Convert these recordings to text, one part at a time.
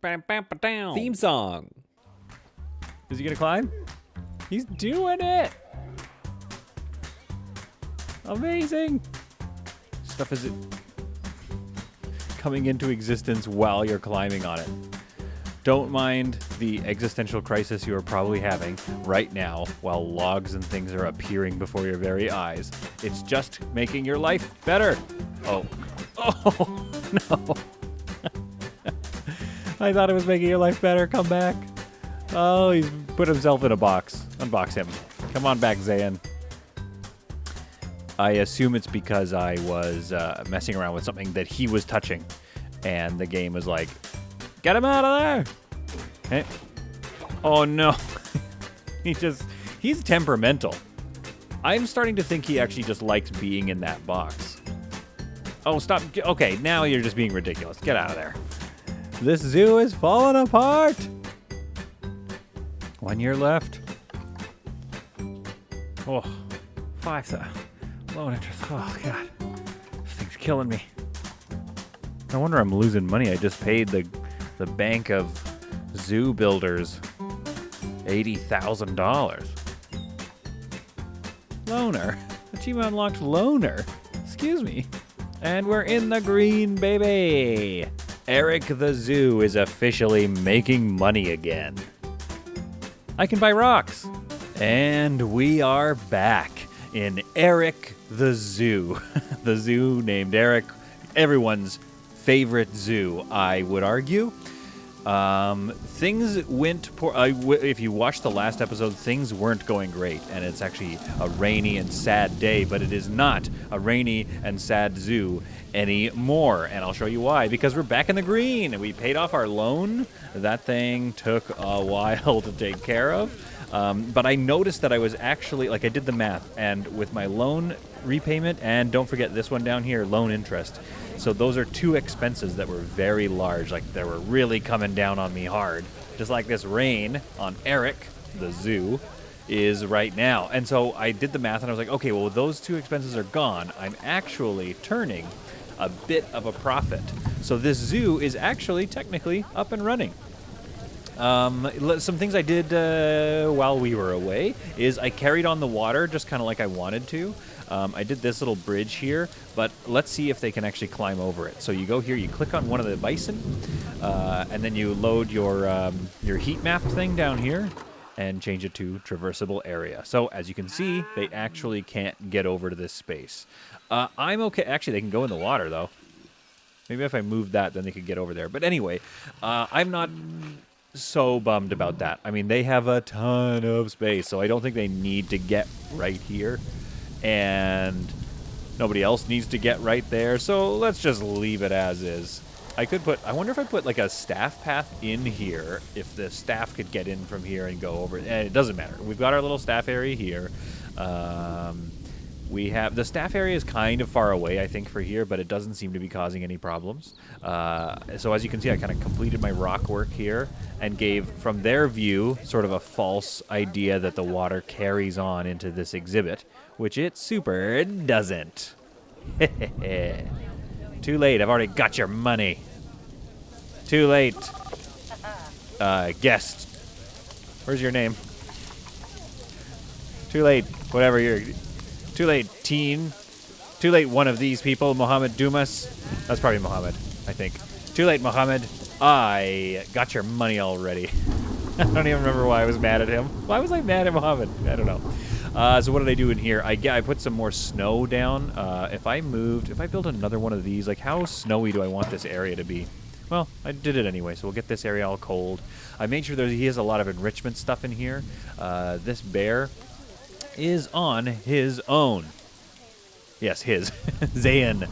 Theme song. Is he gonna climb? He's doing it. Amazing. Stuff is coming into existence while you're climbing on it. Don't mind the existential crisis you are probably having right now while logs and things are appearing before your very eyes. It's just making your life better. Oh. Oh, no. I thought it was making your life better. Come back. Oh, he's put himself in a box. Unbox him. Come on back, Zayn. I assume it's because I was messing around with something that he was touching. And the game was like, get him out of there! Hey. Oh no. He's temperamental. I'm starting to think he actually just likes being in that box. Oh, stop. Okay, now you're just being ridiculous. Get out of there. This zoo is falling apart. 1 year left. Oh, 5,000. Loan interest. Oh, God. This thing's killing me. No wonder I'm losing money. I just paid the bank of zoo builders $80,000. Loner. Achievement unlocked loner. Excuse me. And we're in the green, baby. Eric the Zoo is officially making money again. I can buy rocks. And we are back in Eric the Zoo. The zoo named Eric. Everyone's favorite zoo, I would argue. Things went poor. If you watched the last episode, things weren't going great, and it's actually a rainy and sad day, but it is not a rainy and sad zoo anymore, and I'll show you why. Because we're back in the green, and we paid off our loan. That thing took a while to take care of, but I noticed that I was actually, like, I did the math, and with my loan repayment, and don't forget this one down here, loan interest. So those are two expenses that were very large, like they were really coming down on me hard. Just like this rain on Eric, the zoo, is right now. And so I did the math and I was like, okay, well, those two expenses are gone. I'm actually turning a bit of a profit. So this zoo is actually technically up and running. Some things I did while we were away is I carried on the water just kind of like I wanted to. I did this little bridge here, but let's see if they can actually climb over it. So you go here, you click on one of the bison, and then you load your heat map thing down here and change it to traversable area. So as you can see, they actually can't get over to this space. I'm okay. Actually, they can go in the water, though. Maybe if I moved that, then they could get over there. But anyway, I'm not so bummed about that. I mean, they have a ton of space, so I don't think they need to get right here. And nobody else needs to get right there, so let's just leave it as is. I wonder if I put like a staff path in here, if the staff could get in from here and go over. It doesn't matter. We've got our little staff area here. We have the staff area is kind of far away, I think, for here, but it doesn't seem to be causing any problems. So as you can see, I kind of completed my rock work here and gave, from their view, sort of a false idea that the water carries on into this exhibit, which it super doesn't. Too late. I've already got your money. Too late. Guest. Where's your name? Too late. Whatever you're... Too late, teen. Too late, one of these people, Mohammed Dumas. That's probably Mohammed, I think. Too late, Mohammed. I got your money already. I don't even remember why I was mad at him. Why was I mad at Mohammed? I don't know. So what did I do in here? I put some more snow down. If I built another one of these, like how snowy do I want this area to be? Well, I did it anyway, so we'll get this area all cold. I made sure he has a lot of enrichment stuff in here. This bear is on his own. Yes, his. Zayn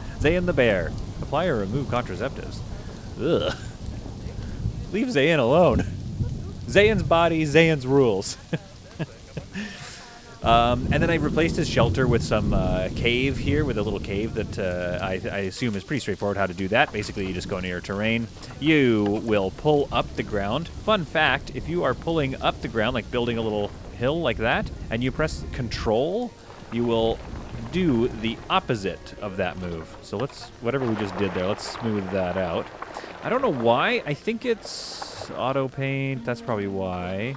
the bear. Apply or remove contraceptives. Ugh. Leave Zayn alone. Zayn's body, Zayn's rules. And then I replaced his shelter with some cave here, with a little cave that I assume is pretty straightforward how to do that. Basically, you just go near terrain. You will pull up the ground. Fun fact, if you are pulling up the ground, like building a little hill like that, and you press Control, you will do the opposite of that move. So whatever we just did there, let's smooth that out. I don't know why. I think it's auto paint. That's probably why.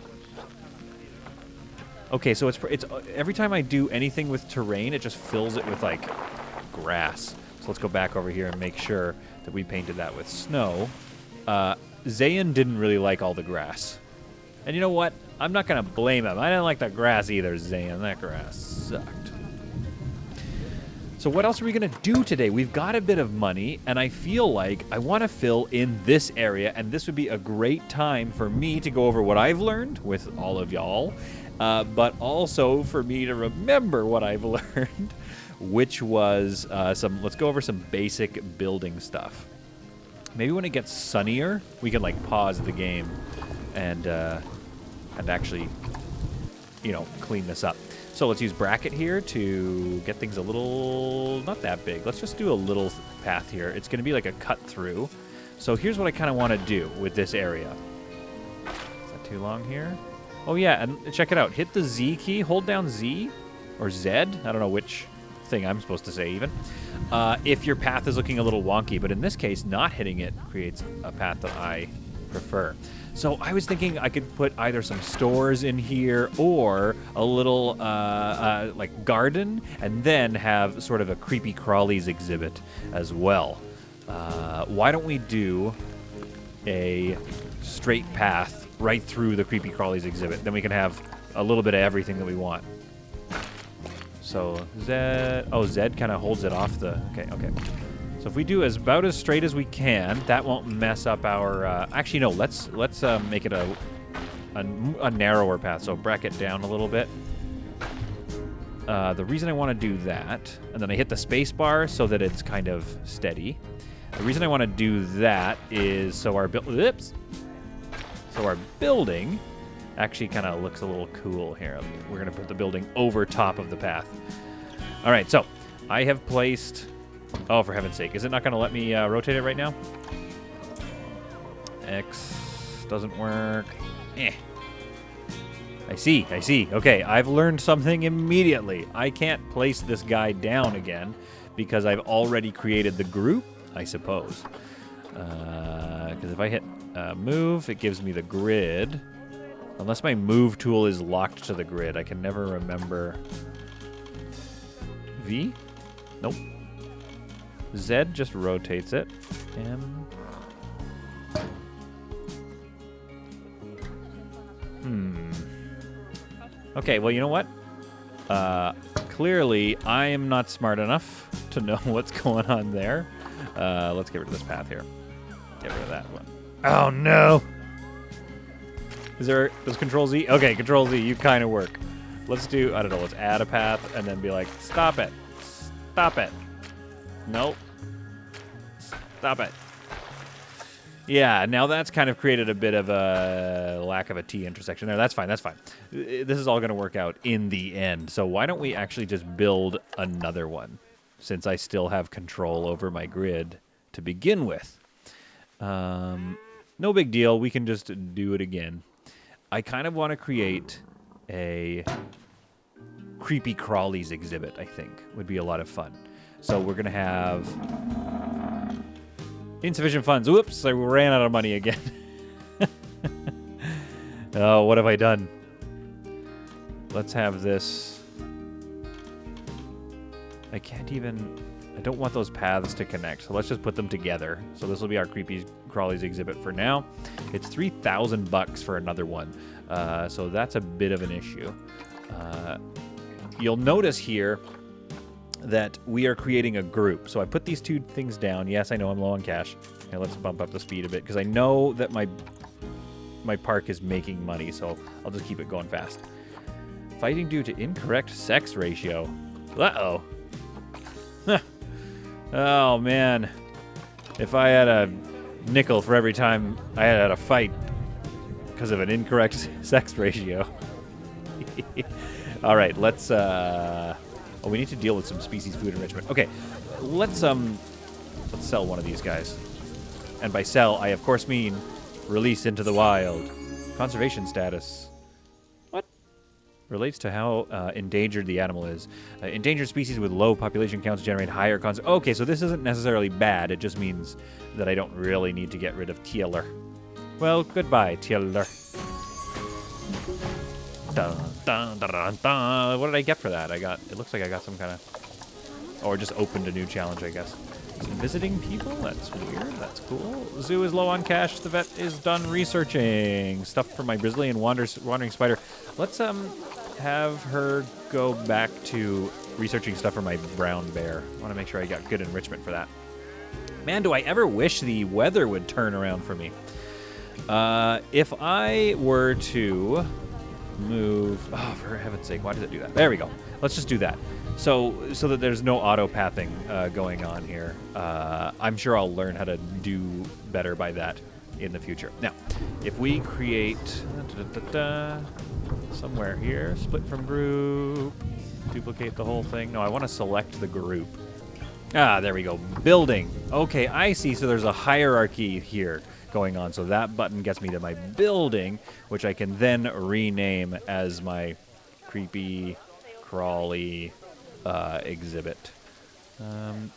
Okay, so it's every time I do anything with terrain, it just fills it with like grass. So let's go back over here and make sure that we painted that with snow. Zayn didn't really like all the grass. And you know what? I'm not going to blame him. I didn't like the grass either, Zayn. That grass sucked. So what else are we going to do today? We've got a bit of money, and I feel like I want to fill in this area, and this would be a great time for me to go over what I've learned with all of y'all, but also for me to remember what I've learned, which was let's go over some basic building stuff. Maybe when it gets sunnier, we can like pause the game and actually, clean this up. So let's use bracket here to get things a little, not that big. Let's just do a little path here. It's going to be like a cut through. So here's what I kind of want to do with this area. Is that too long here? Oh yeah, and check it out. Hit the Z key, hold down Z or Z. I don't know which thing I'm supposed to say even. If your path is looking a little wonky, but in this case, not hitting it creates a path that I prefer. So I was thinking I could put either some stores in here or a little like garden, and then have sort of a creepy crawlies exhibit as well. Why don't we do a straight path right through the creepy crawlies exhibit? Then we can have a little bit of everything that we want. So Z kind of holds it off the. Okay. So if we do about as straight as we can, that won't mess up our... actually, no, let's make it a narrower path. So bracket down a little bit. The reason I want to do that, and then I hit the space bar so that it's kind of steady. The reason I want to do that is so our building actually kind of looks a little cool here. We're going to put the building over top of the path. All right, so I have placed... Oh, for heaven's sake. Is it not going to let me rotate it right now? X doesn't work. I see. Okay, I've learned something immediately. I can't place this guy down again because I've already created the group, I suppose. Because if I hit move, it gives me the grid. Unless my move tool is locked to the grid. I can never remember. V? Nope. Z just rotates it. M. Okay, well, you know what? Clearly, I am not smart enough to know what's going on there. Let's get rid of this path here. Get rid of that one. Oh, no! Does Control Z? Okay, Control Z, you kind of work. Let's do, I don't know, let's add a path and then be like, stop it. Stop it. Nope. Stop it. Yeah, now that's kind of created a bit of a lack of a T intersection there. That's fine. This is all going to work out in the end. So why don't we actually just build another one, since I still have control over my grid to begin with. No big deal. We can just do it again. I kind of want to create a creepy crawlies exhibit, I think. Would be a lot of fun. So we're going to have insufficient funds. Whoops, I ran out of money again. Oh, what have I done? Let's have this. I don't want those paths to connect, so let's just put them together. So this will be our creepy crawlies exhibit for now. It's $3,000 for another one, so that's a bit of an issue. You'll notice here that we are creating a group. So I put these two things down. Yes, I know I'm low on cash. Okay, let's bump up the speed a bit because I know that my park is making money, so I'll just keep it going fast. Fighting due to incorrect sex ratio. Uh-oh. Oh, man. If I had a nickel for every time I had a fight because of an incorrect sex ratio. All right, let's... Oh, we need to deal with some species food enrichment. Okay, let's sell one of these guys. And by sell, I of course mean release into the wild. Conservation status. What? relates to how endangered the animal is. Endangered species with low population counts generate higher cons. Okay, so this isn't necessarily bad. It just means that I don't really need to get rid of Tieler. Well, goodbye, Tieler. Dun, dun, dun, dun, dun. What did I get for that? It looks like I got some kind of... Or just opened a new challenge, I guess. Some visiting people? That's weird. That's cool. Zoo is low on cash. The vet is done researching. Stuff for my Brazilian wandering spider. Let's have her go back to researching stuff for my brown bear. I want to make sure I got good enrichment for that. Man, do I ever wish the weather would turn around for me. If I were to move... Oh, for heaven's sake, why does it do that? There we go. Let's just do that. So that there's no auto-pathing going on here. I'm sure I'll learn how to do better by that in the future. Now, if we create somewhere here, split from group, duplicate the whole thing. No, I want to select the group. Ah, there we go. Building. Okay, I see. So there's a hierarchy here going on. So that button gets me to my building, which I can then rename as my creepy, crawly exhibit.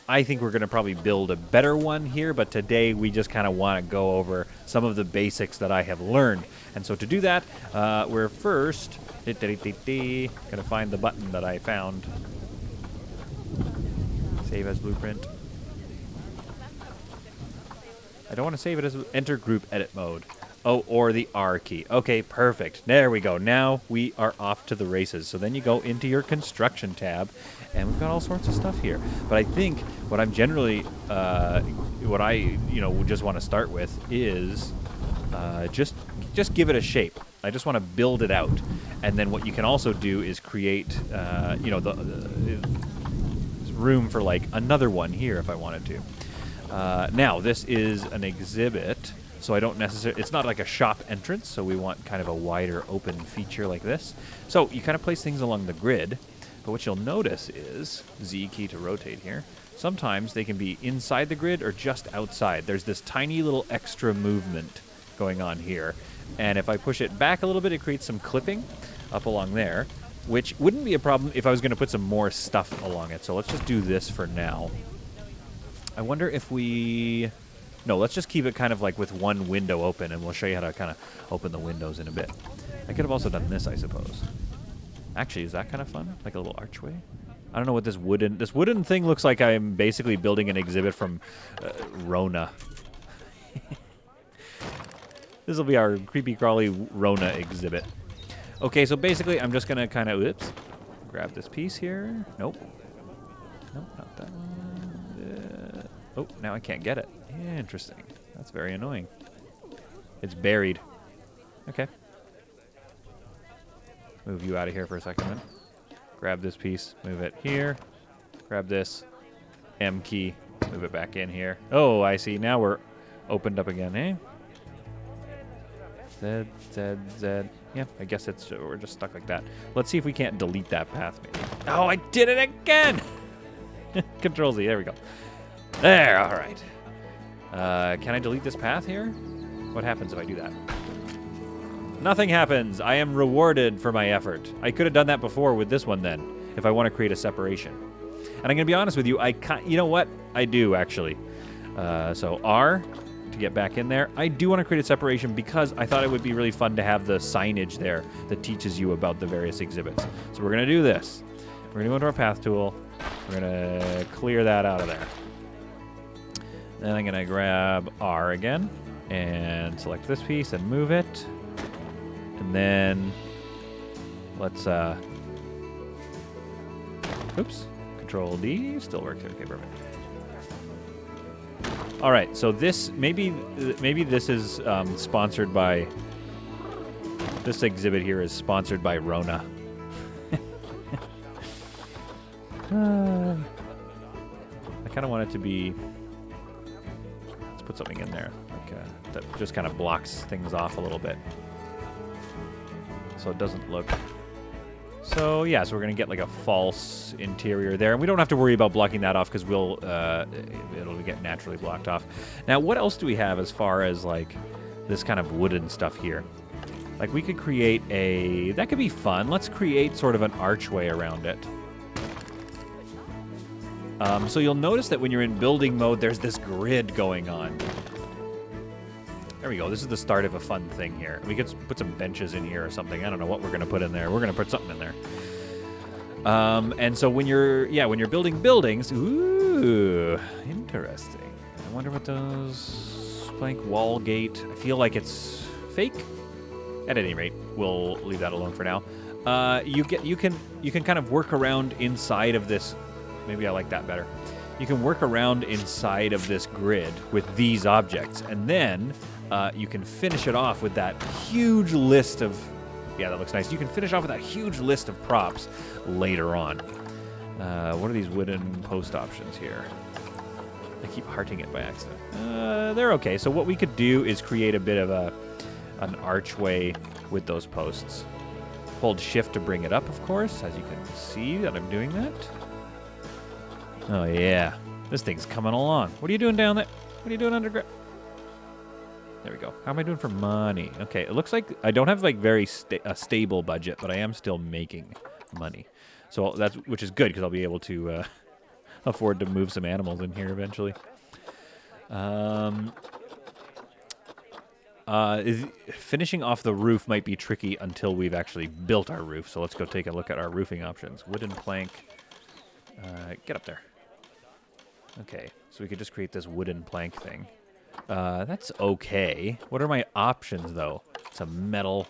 I think we're going to probably build a better one here, but today we just kind of want to go over some of the basics that I have learned. And so to do that, we're first going to find the button that I found. Save as blueprint. I don't want to save it as enter group edit mode. Oh, or the R key. Okay, perfect. There we go. Now we are off to the races. So then you go into your construction tab, and we've got all sorts of stuff here. But I think what I'm generally, what I just want to start with is just give it a shape. I just want to build it out, and then what you can also do is create, the room for like another one here if I wanted to. Now this is an exhibit. So I don't necessarily, it's not like a shop entrance, so we want kind of a wider open feature like this. So you kind of place things along the grid, but what you'll notice is, Z key to rotate here, sometimes they can be inside the grid or just outside. There's this tiny little extra movement going on here, and if I push it back a little bit, it creates some clipping up along there, which wouldn't be a problem if I was going to put some more stuff along it. So let's just do this for now. I wonder if we... No, let's just keep it kind of like with one window open, and we'll show you how to kind of open the windows in a bit. I could have also done this, I suppose. Actually, is that kind of fun? Like a little archway? I don't know what this wooden thing looks like. I'm basically building an exhibit from Rona. This will be our creepy crawly Rona exhibit. Okay, so basically I'm just going to kind of, grab this piece here. Nope. Nope, not that one. Oh, now I can't get it. Interesting. That's very annoying. It's buried. Okay. Move you out of here for a second then. Grab this piece, move it here. Grab this. M key, move it back in here. Oh, I see. Now we're opened up again, eh? Z, Z, Z. Yeah, I guess we're just stuck like that. Let's see if we can't delete that path maybe. Oh, I did it again! Control Z, there we go. There, all right. Can I delete this path here? What happens if I do that? Nothing happens. I am rewarded for my effort. I could have done that before with this one then, if I want to create a separation. And I'm going to be honest with you, you know what? I do, actually. So R, to get back in there. I do want to create a separation because I thought it would be really fun to have the signage there that teaches you about the various exhibits. So we're going to do this. We're going to go into our path tool. We're going to clear that out of there. Then I'm going to grab R again and select this piece and move it. And then let's, oops, Control D, still works. Okay, perfect. All right, so this, maybe this is sponsored by, this exhibit here is sponsored by Rona. I kind of want it to be, put something in there like that just kind of blocks things off a little bit so it doesn't look so yeah, so we're gonna get like a false interior there, and we don't have to worry about blocking that off because it'll get naturally blocked off. Now what else do we have as far as like this kind of wooden stuff here? Like, we could create a... That could be fun. Let's create sort of an archway around it. So you'll notice that when you're in building mode, there's this grid going on. There we go. This is the start of a fun thing here. We could put some benches in here or something. I don't know what we're going to put in there. We're going to put something in there. And so when you're building buildings, ooh, interesting. I wonder what those blank wall gate. I feel like it's fake. At any rate, we'll leave that alone for now. You can kind of work around inside of this. Maybe I like that better. You can work around inside of this grid with these objects, and then you can finish it off with that huge list of... Yeah, that looks nice. You can finish off with that huge list of props later on. What are these wooden post options here? I keep hearting it by accident. They're okay. So what we could do is create a bit of an archway with those posts. Hold shift to bring it up, of course, as you can see that I'm doing that. Oh, yeah. This thing's coming along. What are you doing down there? What are you doing underground? There we go. How am I doing for money? Okay, it looks like I don't have like very stable budget, but I am still making money. So which is good because I'll be able to afford to move some animals in here eventually. Finishing off the roof might be tricky until we've actually built our roof. So let's go take a look at our roofing options. Wooden plank. Get up there. Okay, so we could just create this wooden plank thing. That's okay. What are my options, though? Some metal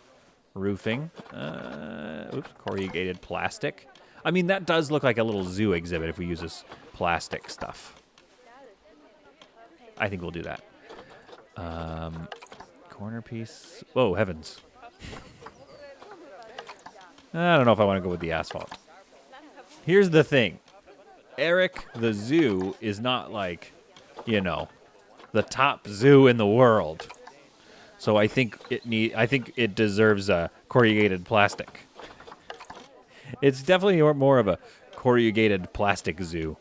roofing. Oops, corrugated plastic. I mean, that does look like a little zoo exhibit if we use this plastic stuff. I think we'll do that. Corner piece. Whoa, heavens. I don't know if I want to go with the asphalt. Here's the thing. Eric the Zoo is not like, you know, the top zoo in the world. So I think it deserves a corrugated plastic. It's definitely more of a corrugated plastic zoo.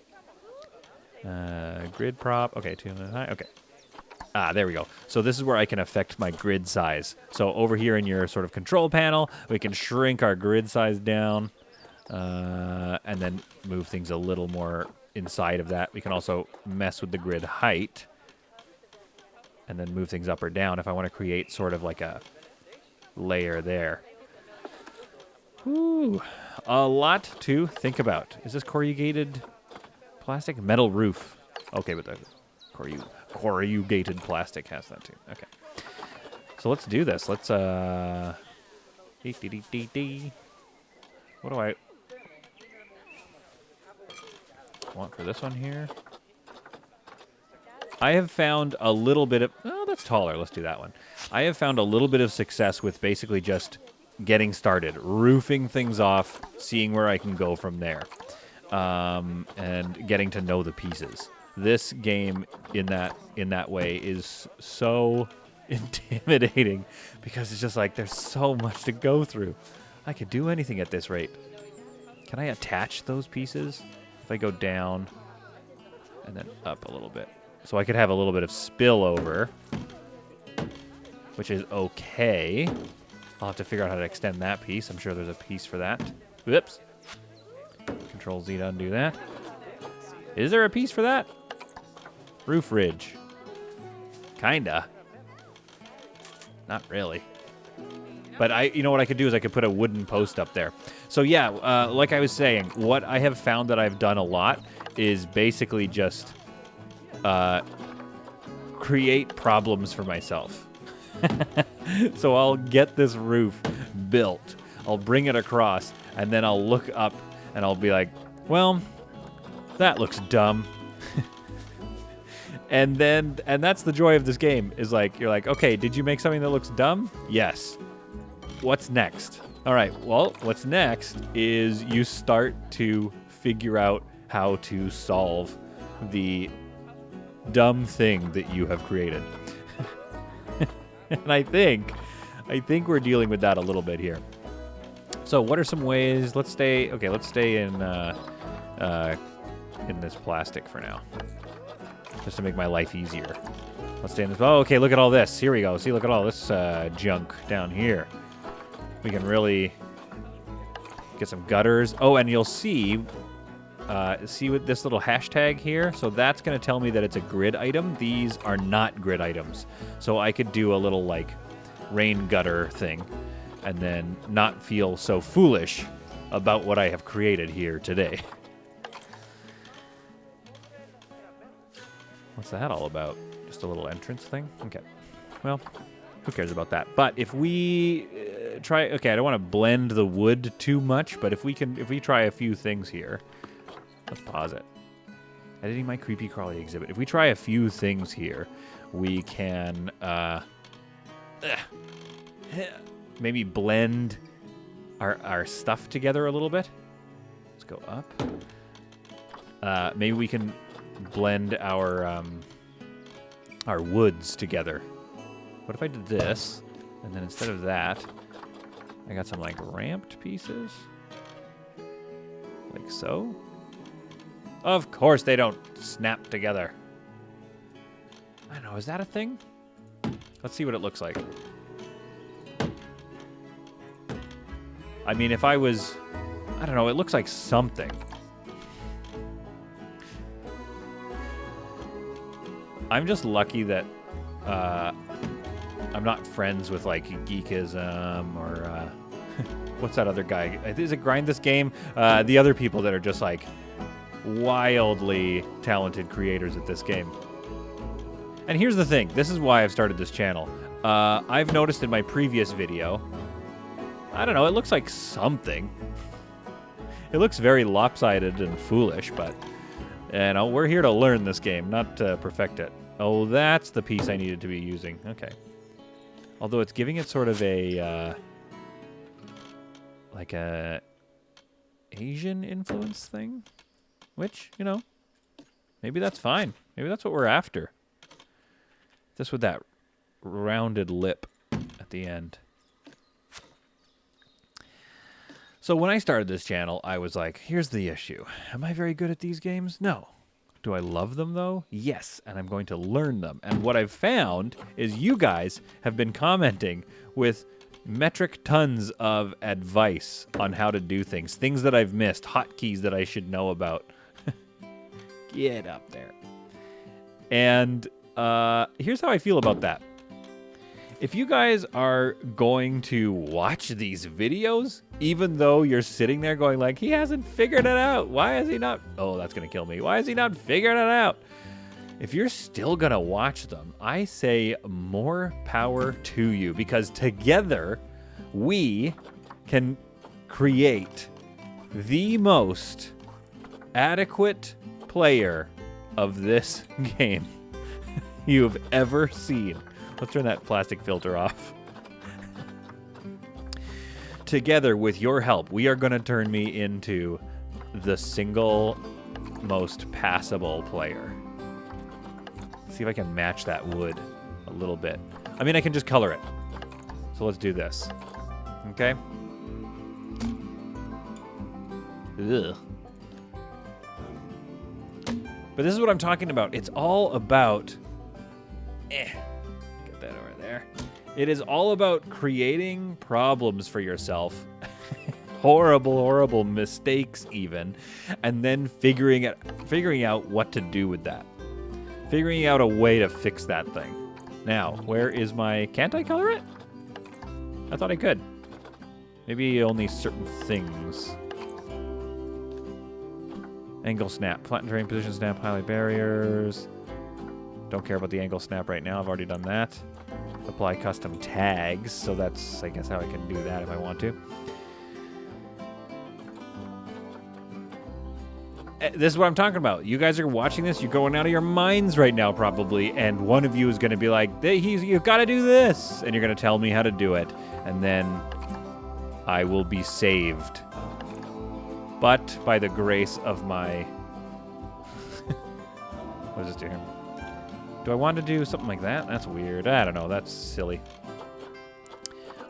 Grid prop. Okay, 2 minutes high. Okay. Ah, there we go. So this is where I can affect my grid size. So over here in your sort of control panel, we can shrink our grid size down. And then move things a little more inside of that. We can also mess with the grid height and then move things up or down if I want to create sort of like a layer there. Ooh, a lot to think about. Is this corrugated plastic? Metal roof. Okay, but the corrugated plastic has that too. Okay. So let's do this. Let's, what do I want for this one here? I have found a little bit of... Oh, that's taller. Let's do that one. I have found a little bit of success with basically just getting started, roofing things off, seeing where I can go from there, and getting to know the pieces. This game, in that way, is so intimidating because it's just like there's so much to go through. I could do anything at this rate. Can I attach those pieces? If I go down and then up a little bit. So I could have a little bit of spillover, which is okay. I'll have to figure out how to extend that piece. I'm sure there's a piece for that. Whoops. Control Z to undo that. Is there a piece for that? Roof ridge. Kinda. Not really. But you know what I could do is I could put a wooden post up there. So yeah, like I was saying, what I have found that I've done a lot is basically just create problems for myself. So I'll get this roof built, I'll bring it across, and then I'll look up and I'll be like, well, that looks dumb. And that's the joy of this game, is like, you're like, okay, did you make something that looks dumb? Yes. What's next? All right, well, what's next is you start to figure out how to solve the dumb thing that you have created. And I think we're dealing with that a little bit here. So what are some ways? Let's stay in this plastic for now, just to make my life easier. Let's stay in this. Oh, okay, look at all this. Here we go. See, look at all this junk down here. we can really get some gutters. Oh, and you'll see with this little hashtag here? So that's going to tell me that it's a grid item. These are not grid items. So I could do a little, like, rain gutter thing and then not feel so foolish about what I have created here today. What's that all about? Just a little entrance thing? Okay. Well, who cares about that? But if we try... Okay, I don't want to blend the wood too much, but if we try a few things here... Let's pause it. Editing my creepy crawly exhibit. If we try a few things here, we can maybe blend our stuff together a little bit. Let's go up. Maybe we can blend our woods together. What if I did this, and then instead of that, I got some like ramped pieces, like so. Of course they don't snap together. I don't know, is that a thing? Let's see what it looks like. I mean, if I was... I don't know, it looks like something. I'm just lucky that I'm not friends with, like, Geekism or... what's that other guy? Is it Grind This Game? The other people that are just, like... wildly talented creators at this game. And here's the thing. This is why I've started this channel. I've noticed in my previous video, I don't know, it looks like something. It looks very lopsided and foolish, but, you know, we're here to learn this game, not to perfect it. Oh, that's the piece I needed to be using. Okay. Although it's giving it sort of a, like a Asian influence thing. Which, you know, maybe that's fine. Maybe that's what we're after. Just with that rounded lip at the end. So when I started this channel, I was like, here's the issue. Am I very good at these games? No. Do I love them, though? Yes, and I'm going to learn them. And what I've found is you guys have been commenting with metric tons of advice on how to do things. Things that I've missed. Hotkeys that I should know about. Get up there. And here's how I feel about that. If you guys are going to watch these videos, even though you're sitting there going like, he hasn't figured it out. Why is he not? Oh, that's going to kill me. Why is he not figuring it out? If you're still going to watch them, I say more power to you, because together we can create the most adequate player of this game you've ever seen. Let's turn that plastic filter off. Together, with your help, we are going to turn me into the single most passable player. See if I can match that wood a little bit. I mean, I can just color it. So let's do this. Okay? Ugh. But this is what I'm talking about. It's all about... Get that over there. It is all about creating problems for yourself. Horrible, horrible mistakes even. And then figuring out what to do with that. Figuring out a way to fix that thing. Now, where is my... Can't I color it? I thought I could. Maybe only certain things. Angle snap. Flatten terrain, position snap, highlight barriers. Don't care about the angle snap right now. I've already done that. Apply custom tags. So that's, I guess, how I can do that if I want to. This is what I'm talking about. You guys are watching this. You're going out of your minds right now, probably. And one of you is going to be like, you've got to do this. And you're going to tell me how to do it. And then I will be saved. But by the grace of my... What does this do here? Do I want to do something like that? That's weird. I don't know. That's silly.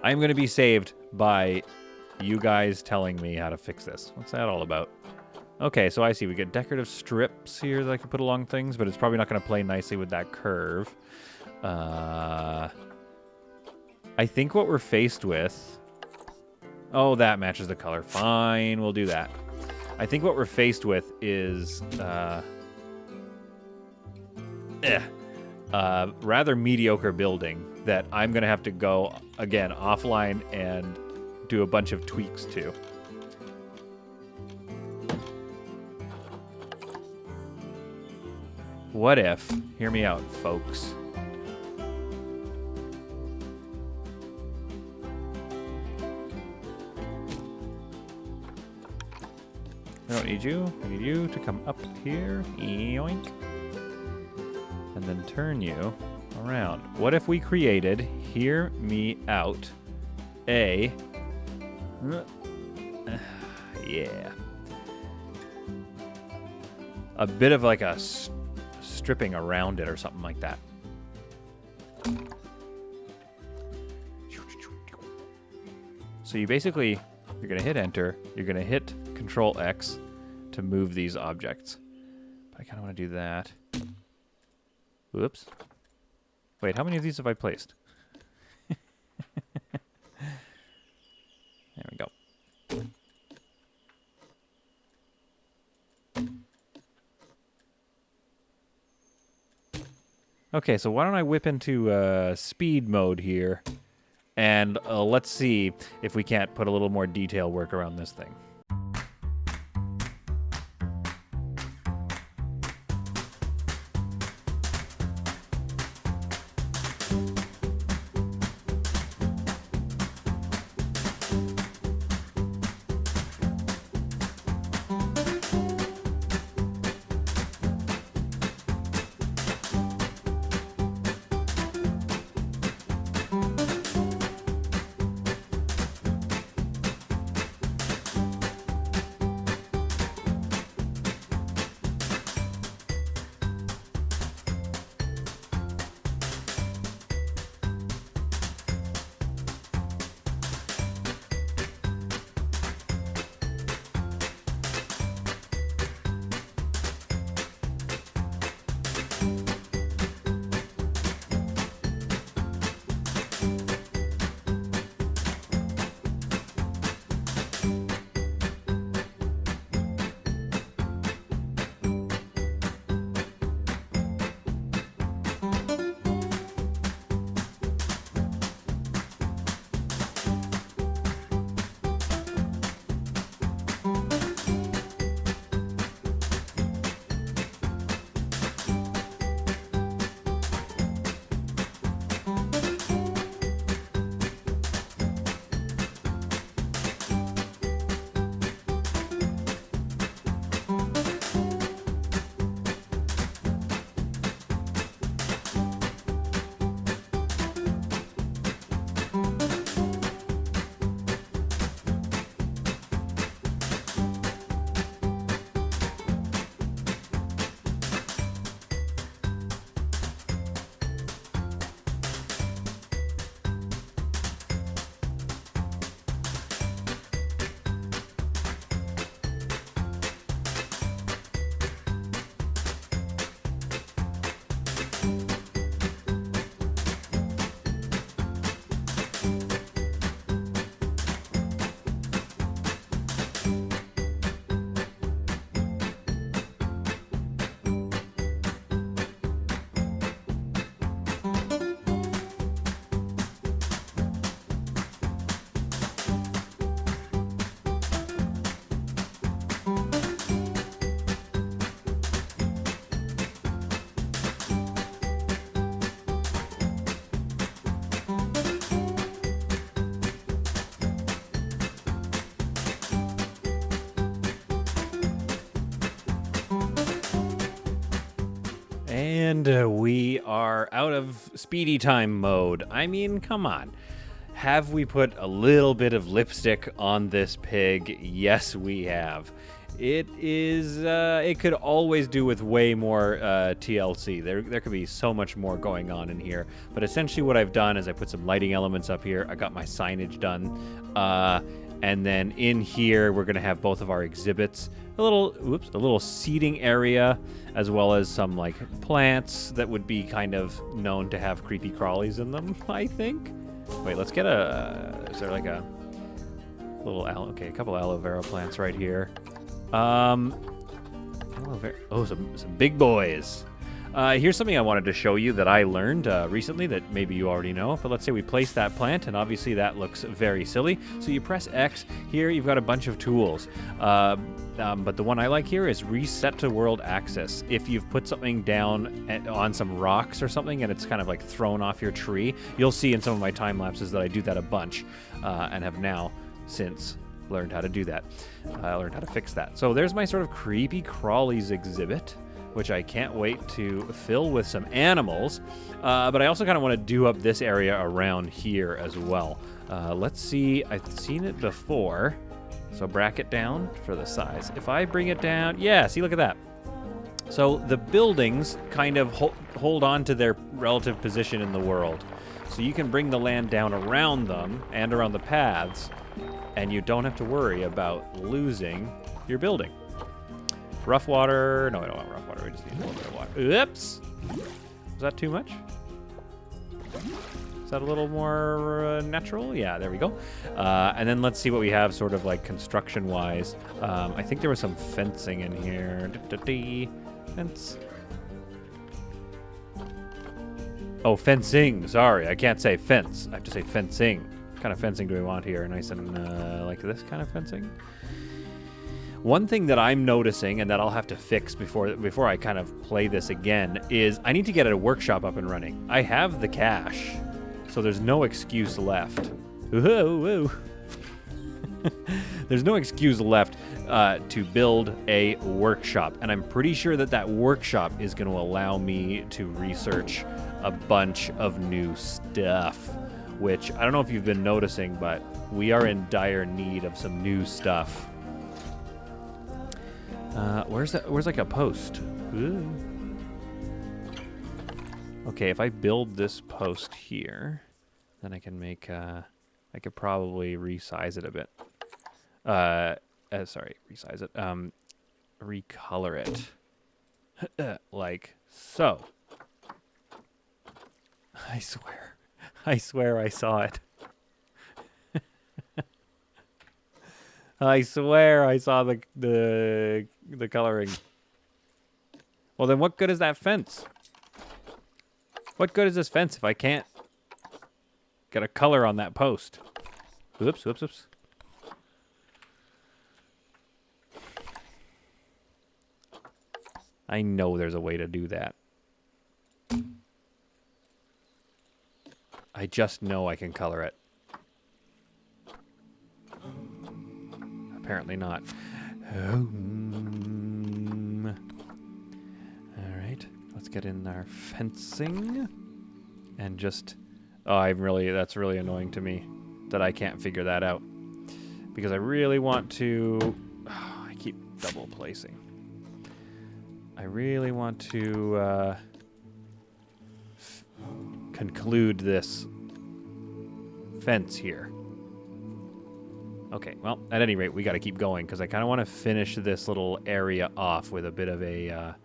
I'm going to be saved by you guys telling me how to fix this. What's that all about? Okay, so I see. We get decorative strips here that I can put along things, but it's probably not going to play nicely with that curve. I think what we're faced with Oh, that matches the color. Fine, we'll do that. I think what we're faced with is rather mediocre building that I'm going to have to go, again, offline and do a bunch of tweaks to. What if, hear me out, folks. I don't need you. I need you to come up here. Yoink. And then turn you around. What if we created, hear me out, yeah. A bit of like a stripping around it or something like that. So you basically, you're going to hit enter, you're going to hit Control X to move these objects. But I kind of want to do that. Whoops. Wait, how many of these have I placed? There we go. Okay, so why don't I whip into speed mode here, and let's see if we can't put a little more detail work around this thing. And we are out of speedy time mode. I mean, come on. Have we put a little bit of lipstick on this pig? Yes, we have. It is, it could always do with way more TLC. There could be so much more going on in here. But essentially what I've done is I put some lighting elements up here. I got my signage done. And then in here, we're going to have both of our exhibits. A little seating area, as well as some like plants that would be kind of known to have creepy crawlies in them, I think. Wait, let's get is there like a... Okay, a couple aloe vera plants right here. Oh, some big boys. Here's something I wanted to show you that I learned recently that maybe you already know. But let's say we place that plant, and obviously that looks very silly. So you press X. Here you've got a bunch of tools. But the one I like here is reset to world axis. If you've put something down on some rocks or something and it's kind of like thrown off your tree, you'll see in some of my time lapses that I do that a bunch and have now since learned how to do that. I learned how to fix that. So there's my sort of creepy crawlies exhibit, which I can't wait to fill with some animals. But I also kind of want to do up this area around here as well. Let's see. I've seen it before. So bracket down for the size. If I bring it down, yeah, see, look at that. So the buildings kind of hold on to their relative position in the world. So you can bring the land down around them and around the paths, and you don't have to worry about losing your building. Rough water. No, I don't want rough water. We just need a little bit of water. Oops. Was that too much? Is that a little more natural? Yeah, there we go. And then let's see what we have sort of like construction-wise. I think there was some fencing in here. Fence. Oh, fencing. Sorry, I can't say fence. I have to say fencing. What kind of fencing do we want here? Nice and like this kind of fencing? One thing that I'm noticing, and that I'll have to fix before I kind of play this again, is I need to get a workshop up and running. I have the cash, so there's no excuse left. Whoa. There's no excuse left to build a workshop, and I'm pretty sure that that workshop is going to allow me to research a bunch of new stuff, which I don't know if you've been noticing, but we are in dire need of some new stuff. Where's like a post? Ooh. Okay, if I build this post here, then I can make, I could probably resize it a bit. Sorry, resize it. Recolor it. Like so. I swear I saw it. I swear I saw the coloring. Well, then what good is that fence? What good is this fence if I can't get a color on that post? Oops. I know there's a way to do that. I just know I can color it. Apparently not. Alright, let's get in our fencing. And just... Oh, that's really annoying to me that I can't figure that out. Because I really want to... Oh, I keep double placing. I really want to conclude this fence here. Okay, well, at any rate, we got to keep going because I kind of want to finish this little area off with a bit of a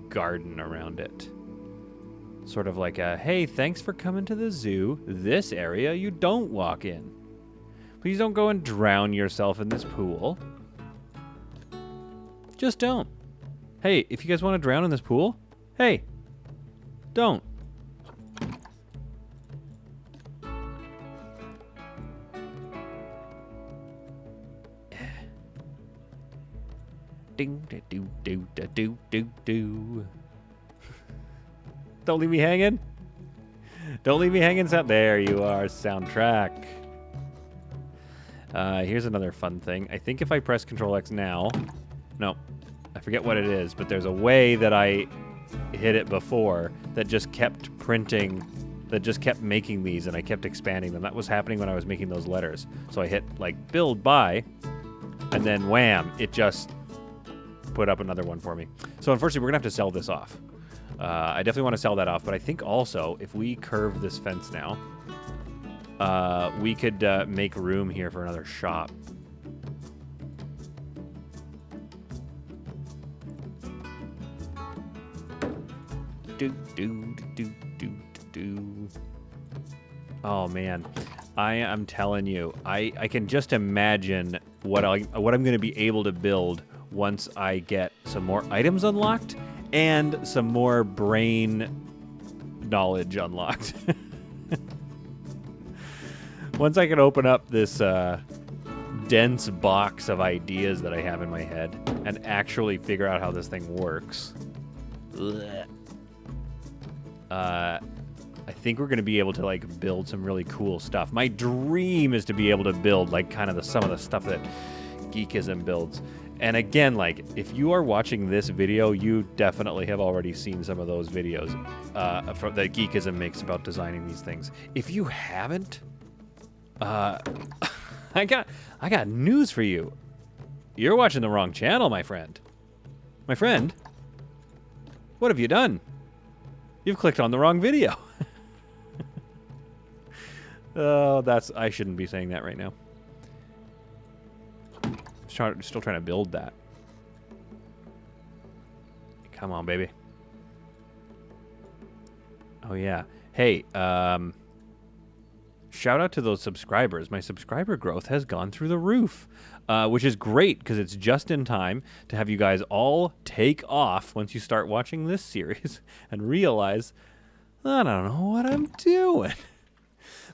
garden around it. Sort of like a, hey, thanks for coming to the zoo. This area you don't walk in. Please don't go and drown yourself in this pool. Just don't. Hey, if you guys want to drown in this pool, hey, don't. Do. Don't leave me hanging. Don't leave me hanging. There you are, soundtrack. Here's another fun thing. I think if I press Control X now, no, I forget what it is, but there's a way that I hit it before that just kept printing, that just kept making these, and I kept expanding them. That was happening when I was making those letters. So I hit like build by, and then wham, it just put up another one for me. So unfortunately, we're gonna have to sell this off. I definitely want to sell that off, but I think also if we curve this fence now, we could make room here for another shop. Do. Oh man, I am telling you, I can just imagine what I'm going to be able to build once I get some more items unlocked and some more brain knowledge unlocked. Once I can open up this dense box of ideas that I have in my head and actually figure out how this thing works. I think we're going to be able to like build some really cool stuff. My dream is to be able to build like kind of some of the stuff that Geekism builds. And again, like if you are watching this video, you definitely have already seen some of those videos that Geekism makes about designing these things. If you haven't, I got news for you. You're watching the wrong channel, my friend. My friend, what have you done? You've clicked on the wrong video. Oh, I shouldn't be saying that right now. Still trying to build that. Come on, baby. Oh, yeah. Hey, shout out to those subscribers. My subscriber growth has gone through the roof, which is great because it's just in time to have you guys all take off once you start watching this series and realize, I don't know what I'm doing.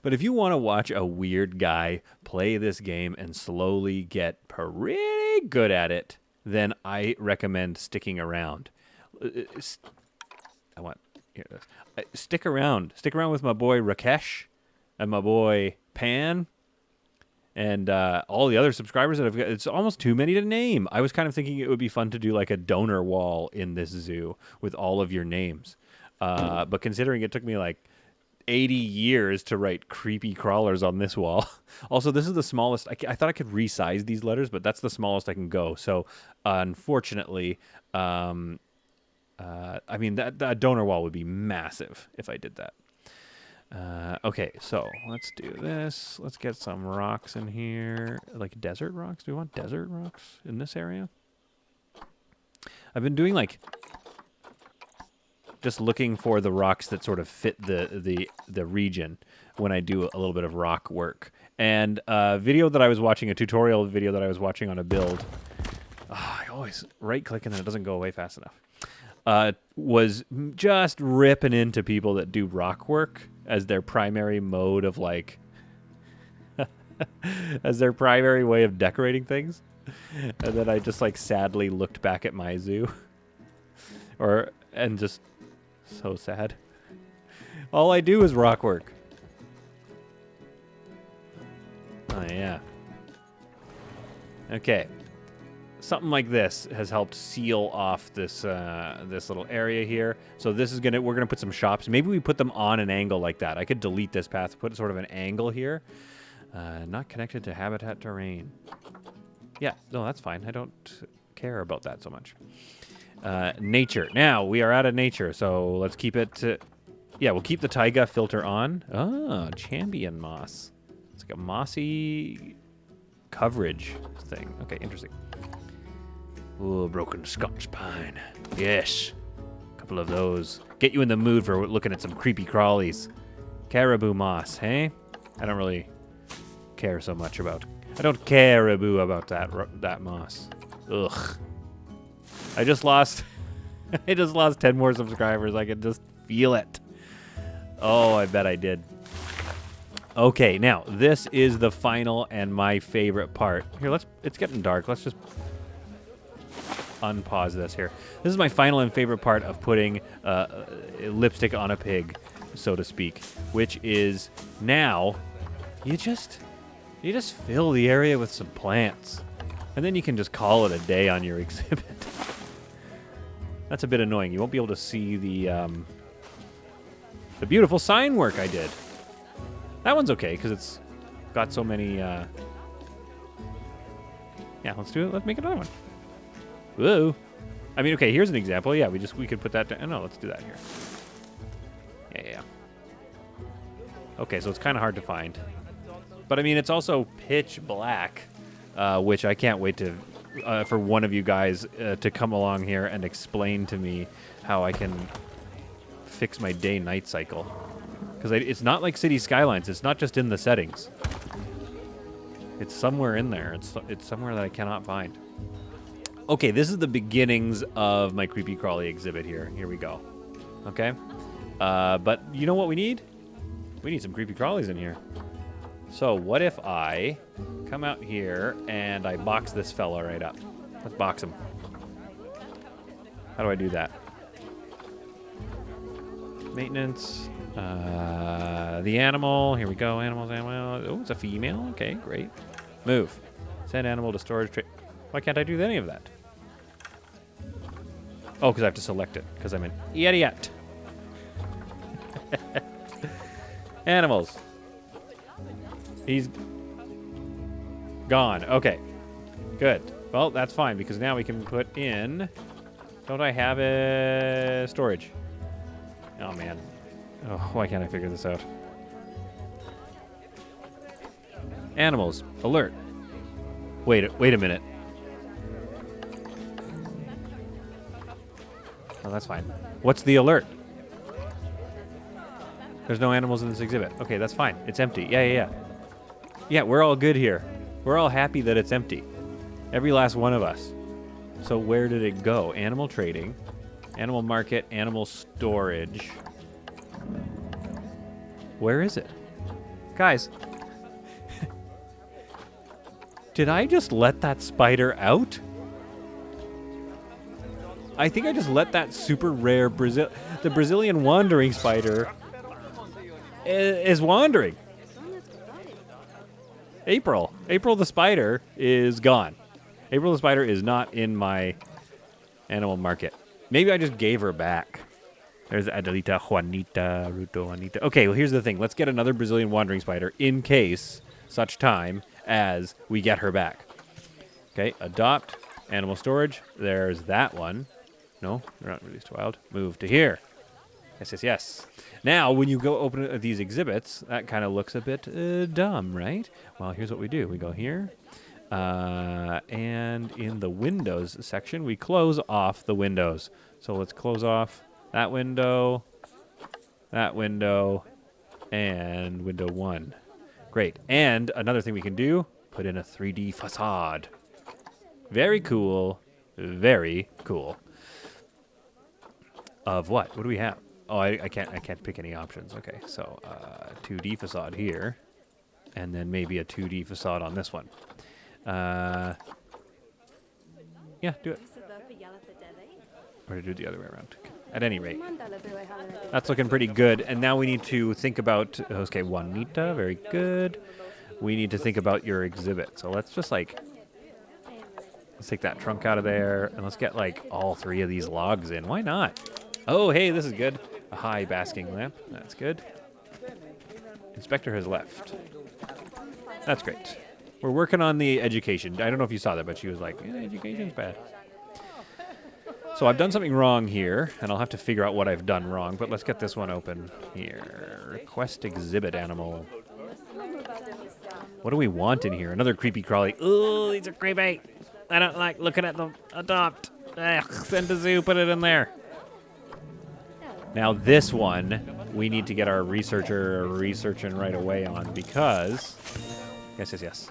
But if you want to watch a weird guy play this game and slowly get pretty good at it, then I recommend sticking around. Stick around. Stick around with my boy Rakesh and my boy Pan and all the other subscribers that I've got. It's almost too many to name. I was kind of thinking it would be fun to do like a donor wall in this zoo with all of your names. But considering it took me like 80 years to write creepy crawlers on this wall. Also, this is the smallest. I thought I could resize these letters, but that's the smallest I can go. So, unfortunately, I mean, that donor wall would be massive if I did that. Okay, so let's do this. Let's get some rocks in here. Like desert rocks? Do we want desert rocks in this area? I've been doing like just looking for the rocks that sort of fit the region when I do a little bit of rock work. And a tutorial video that I was watching on a build, I always right-click and then it doesn't go away fast enough, was just ripping into people that do rock work as their primary mode of like, as their primary way of decorating things. And then I just like sadly looked back at my zoo and just so sad. All I do is rock work. Oh, yeah. Okay. Something like this has helped seal off this this little area here. So this is we're gonna put some shops. Maybe we put them on an angle like that. I could delete this path, put sort of an angle here. Not connected to habitat terrain. Yeah, no, that's fine. I don't care about that so much. Nature. Now, we are out of nature, so let's keep it to... Yeah, we'll keep the taiga filter on. Oh, champion moss. It's like a mossy coverage thing. Okay, interesting. Ooh, broken Scotch pine. Yes. A couple of those. Get you in the mood for looking at some creepy crawlies. Caribou moss, hey? I don't really care so much about... I don't caribou about that moss. Ugh. I just lost 10 more subscribers. I can just feel it. Oh, I bet I did. Okay, now this is the final and my favorite part. Here, it's getting dark. Let's just unpause this here. This is my final and favorite part of putting lipstick on a pig, so to speak, which is now you just fill the area with some plants. And then you can just call it a day on your exhibit. That's a bit annoying. You won't be able to see the beautiful sign work I did. That one's okay because it's got so many. Yeah, let's do it. Let's make another one. Whoa. I mean, okay. Here's an example. Yeah, we could put that down. No, let's do that here. Yeah. Okay, so it's kind of hard to find, but I mean, it's also pitch black, which I can't wait to. For one of you guys to come along here and explain to me how I can fix my day-night cycle. Because Because it's not like City Skylines. It's not just in the settings. It's somewhere in there. It's somewhere that I cannot find. Okay, this is the beginnings of my creepy crawly exhibit here. Here we go. Okay? But you know what we need? We need some creepy crawlies in here. So what if I come out here and I box this fella right up? Let's box him. How do I do that? Maintenance. The animal. Here we go. Animals, animal. Oh, it's a female. Okay, great. Move. Send animal to storage tray. Why can't I do any of that? Oh, because I have to select it. Because I'm an idiot. Animals. He's gone. Okay. Good. Well, that's fine because now we can put in... Don't I have a storage? Oh, man. Oh, why can't I figure this out? Animals. Alert. Wait a minute. Oh, that's fine. What's the alert? There's no animals in this exhibit. Okay, that's fine. It's empty. Yeah. Yeah, we're all good here. We're all happy that it's empty. Every last one of us. So where did it go? Animal trading, animal market, animal storage. Where is it? Guys, did I just let that spider out? I think I just let that super rare the Brazilian wandering spider is wandering. April the spider is gone. April the spider is not in my animal market. Maybe I just gave her back. There's Adelita, Juanita, Ruto, Juanita. Okay, well, here's the thing. Let's get another Brazilian wandering spider in case such time as we get her back. Okay, adopt, animal storage. There's that one. No, they're not released to wild. Move to here. Yes. Now, when you go open these exhibits, that kind of looks a bit dumb, right? Well, here's what we do. We go here. And in the Windows section, we close off the windows. So let's close off that window, and window 1. Great. And another thing we can do, put in a 3D facade. Very cool. Very cool. Of what? What do we have? Oh, I can't pick any options. Okay, so 2D facade here, and then maybe a 2D facade on this one. Yeah, do it. Or do it the other way around. At any rate, that's looking pretty good. And now we need to think about, okay, Juanita, very good. We need to think about your exhibit. So let's just let's take that trunk out of there, and let's get all 3 of these logs in. Why not? Oh, hey, this is good. A high basking lamp. That's good. Inspector has left. That's great. We're working on the education. I don't know if you saw that, but she was like, education's bad. So I've done something wrong here, and I'll have to figure out what I've done wrong, but let's get this one open here. Request exhibit animal. What do we want in here? Another creepy crawly. Ooh, these are creepy. I don't like looking at them. Adopt. Ugh, send to zoo, put it in there. Now this one, we need to get our researcher researching right away on because... Yes.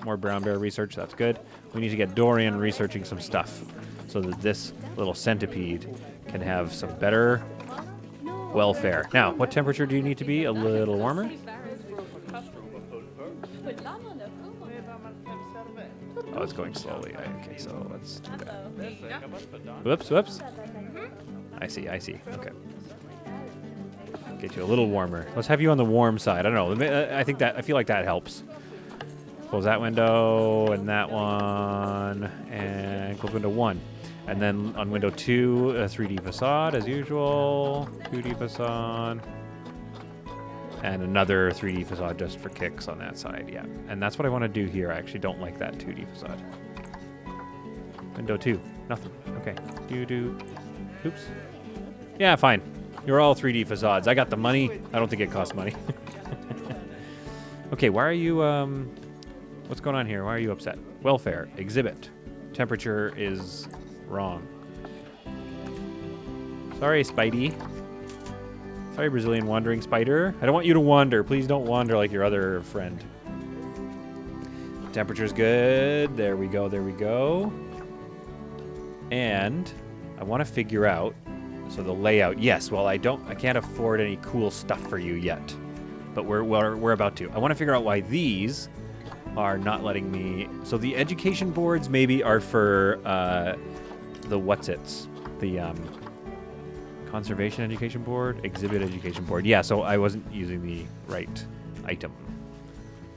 More brown bear research, that's good. We need to get Dorian researching some stuff so that this little centipede can have some better welfare. Now, what temperature do you need to be? A little warmer? Oh, it's going slowly. Okay, so let's do that. Whoops. I see. Okay. Get you a little warmer. Let's have you on the warm side. I don't know. I feel like that helps. Close that window and that one, and close window 1. And then on window 2, a 3D facade as usual. 2D facade. And another 3D facade just for kicks on that side, yeah. And that's what I want to do here. I actually don't like that 2D facade. Window 2, nothing. Okay. Oops. Yeah, fine. You're all 3D facades. I got the money. I don't think it costs money. Okay, why are you, what's going on here? Why are you upset? Welfare, exhibit. Temperature is wrong. Sorry, Spidey. Sorry, Brazilian wandering spider. I don't want you to wander. Please don't wander like your other friend. Temperature's good. There we go. There we go. And I want to figure out, so the layout. Yes, well, I can't afford any cool stuff for you yet, but we're about to. I want to figure out why these are not letting me. So the education boards maybe are for the what's-its, the conservation education board, exhibit education board. Yeah, so I wasn't using the right item.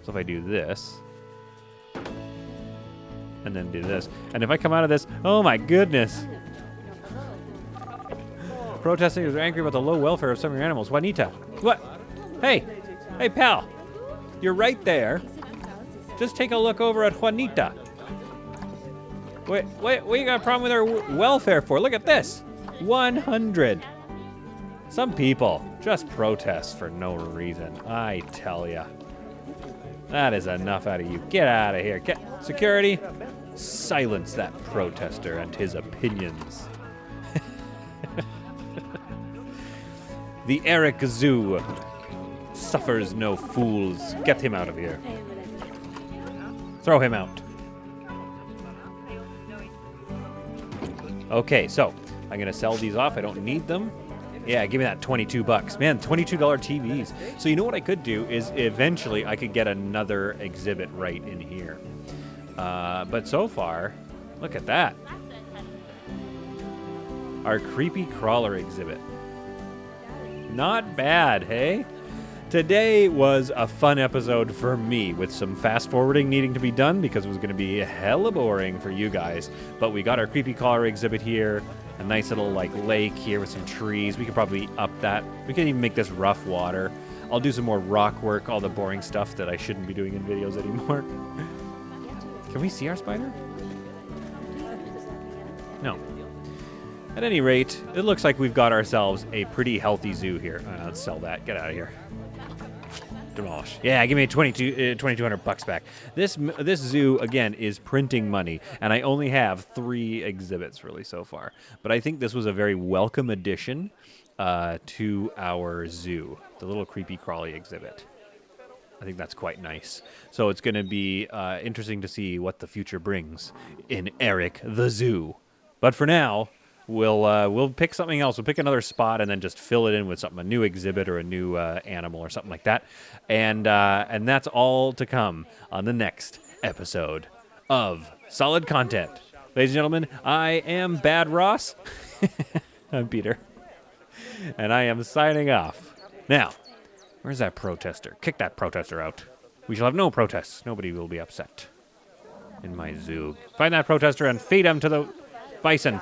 So if I do this, and then do this, and if I come out of this, oh my goodness. Protesters are angry about the low welfare of some of your animals. Juanita, what? Hey, pal, you're right there. Just take a look over at Juanita. Wait, what you got a problem with her welfare for? Look at this, 100. Some people just protest for no reason. I tell ya. That is enough out of you. Get out of here. Get security. Silence that protester and his opinions. The Eric Zoo suffers no fools. Get him out of here. Throw him out. Okay, so I'm gonna sell these off. I don't need them. Yeah, give me that $22. Man, $22 TVs. So you know what I could do is eventually I could get another exhibit right in here. But so far, look at that. Our creepy crawler exhibit. Not bad, hey? Today was a fun episode for me, with some fast forwarding needing to be done because it was going to be hella boring for you guys. But we got our creepy crawler exhibit here, a nice little like lake here with some trees. We could probably up that. We could even make this rough water. I'll do some more rock work, all the boring stuff that I shouldn't be doing in videos anymore. Can we see our spider? No. At any rate, it looks like we've got ourselves a pretty healthy zoo here. Let's sell that. Get out of here. Demolish. Yeah, give me $2,200 back. This zoo again is printing money, and I only have 3 exhibits really so far. But I think this was a very welcome addition to our zoo, the little creepy crawly exhibit. I think that's quite nice. So it's going to be interesting to see what the future brings in Eric the Zoo. But for now, we'll pick something else. We'll pick another spot and then just fill it in with something, a new exhibit or a new animal or something like that. And that's all to come on the next episode of Solid Content. Ladies and gentlemen, I am Bad Ross. I'm Peter. And I am signing off. Now, where's that protester? Kick that protester out. We shall have no protests. Nobody will be upset in my zoo. Find that protester and feed him to the bison.